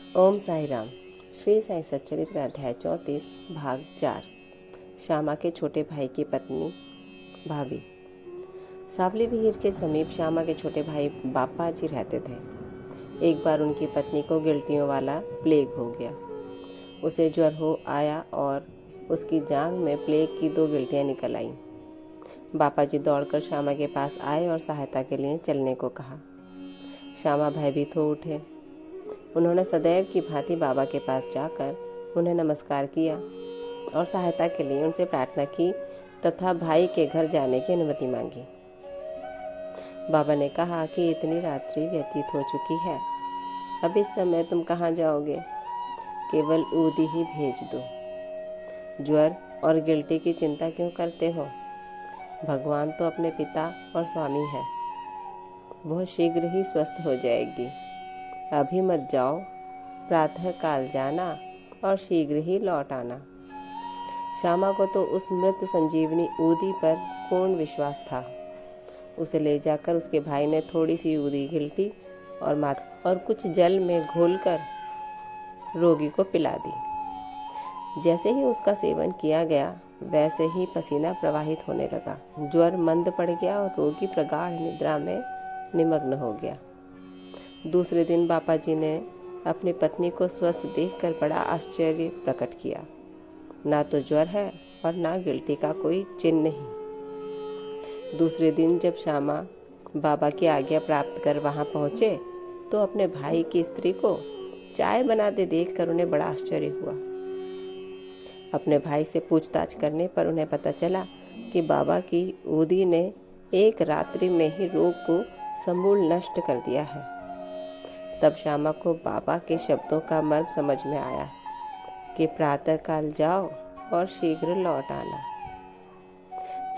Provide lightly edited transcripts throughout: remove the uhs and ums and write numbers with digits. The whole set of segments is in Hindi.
ओम साई राम। श्री साई सच्चरित्र अध्याय 34 भाग 4। श्यामा के छोटे भाई की पत्नी भाभी। सावली विहीर के समीप श्यामा के छोटे भाई बापा जी रहते थे। एक बार उनकी पत्नी को गिल्टियों वाला प्लेग हो गया। उसे ज्वर हो आया और उसकी जांघ में प्लेग की 2 गिल्टियां निकल आईं। बापा जी दौड़कर श्यामा के पास आए और सहायता के लिए चलने को कहा। श्यामा भयभीत हो उठे। उन्होंने सदैव की भांति बाबा के पास जाकर उन्हें नमस्कार किया और सहायता के लिए उनसे प्रार्थना की तथा भाई के घर जाने की अनुमति मांगी। बाबा ने कहा कि इतनी रात्रि व्यतीत हो चुकी है, अब इस समय तुम कहाँ जाओगे? केवल ऊदी ही भेज दो। ज्वर और गिल्टी की चिंता क्यों करते हो? भगवान तो अपने पिता और स्वामी है, वह शीघ्र ही स्वस्थ हो जाएगी। अभी मत जाओ, प्रातः काल जाना और शीघ्र ही लौट आना। श्यामा को तो उस मृत संजीवनी ऊदी पर पूर्ण विश्वास था। उसे ले जाकर उसके भाई ने थोड़ी सी ऊदी गिल्टी और कुछ जल में घोलकर रोगी को पिला दी। जैसे ही उसका सेवन किया गया वैसे ही पसीना प्रवाहित होने लगा। ज्वर मंद पड़ गया और रोगी प्रगाढ़ निद्रा में निमग्न हो गया। दूसरे दिन बापा जी ने अपनी पत्नी को स्वस्थ देखकर बड़ा आश्चर्य प्रकट किया। ना तो ज्वर है और ना गिल्टी का कोई चिन्ह नहीं। दूसरे दिन जब श्यामा बाबा की आज्ञा प्राप्त कर वहां पहुंचे तो अपने भाई की स्त्री को चाय बनाते देखकर उन्हें बड़ा आश्चर्य हुआ। अपने भाई से पूछताछ करने पर उन्हें पता चला कि बाबा की ऊदी ने एक रात्रि में ही रोग को समूल नष्ट कर दिया है। तब श्यामा को बाबा के शब्दों का मर्म समझ में आया कि प्रातः काल जाओ और शीघ्र लौट आना।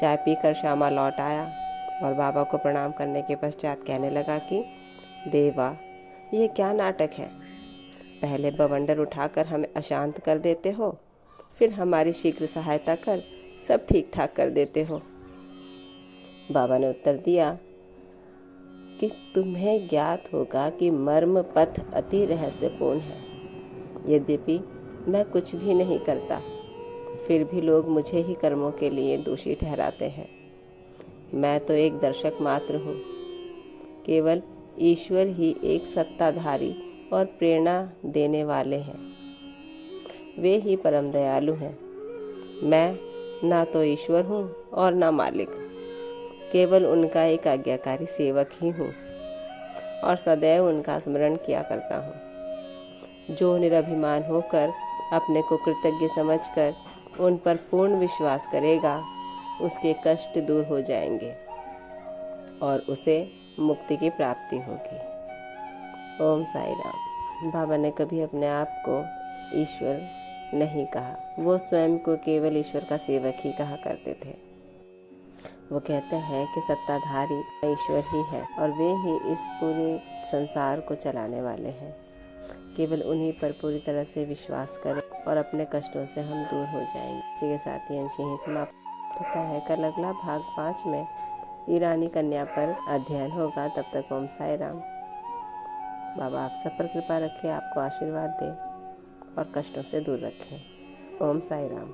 चाय पीकर श्यामा लौट आया और बाबा को प्रणाम करने के पश्चात कहने लगा कि देवा, ये क्या नाटक है? पहले बवंडर उठाकर हमें अशांत कर देते हो, फिर हमारी शीघ्र सहायता कर सब ठीक ठाक कर देते हो। बाबा ने उत्तर दिया कि तुम्हें ज्ञात होगा कि मर्म पथ अति रहस्यपूर्ण है। यद्यपि मैं कुछ भी नहीं करता, फिर भी लोग मुझे ही कर्मों के लिए दोषी ठहराते हैं। मैं तो एक दर्शक मात्र हूँ। केवल ईश्वर ही एक सत्ताधारी और प्रेरणा देने वाले हैं। वे ही परम दयालु हैं। मैं ना तो ईश्वर हूँ और ना मालिक, केवल उनका एक आज्ञाकारी सेवक ही हूँ और सदैव उनका स्मरण किया करता हूँ। जो निरभिमान होकर अपने को कृतज्ञ समझकर उन पर पूर्ण विश्वास करेगा, उसके कष्ट दूर हो जाएंगे और उसे मुक्ति की प्राप्ति होगी। ओम साई राम। बाबा ने कभी अपने आप को ईश्वर नहीं कहा, वो स्वयं को केवल ईश्वर का सेवक ही कहा करते थे। वो कहते हैं कि सत्ताधारी ईश्वर ही है और वे ही इस पूरे संसार को चलाने वाले हैं। केवल उन्हीं पर पूरी तरह से विश्वास करें और अपने कष्टों से हम दूर हो जाएंगे। इसी के साथ ही अंश यहीं समाप्त होता है। कल अगला भाग 5 में ईरानी कन्या पर अध्ययन होगा। तब तक ओम साई राम। बाबा आप सब पर कृपा रखें, आपको आशीर्वाद दे और कष्टों से दूर रखें। ओम साई राम।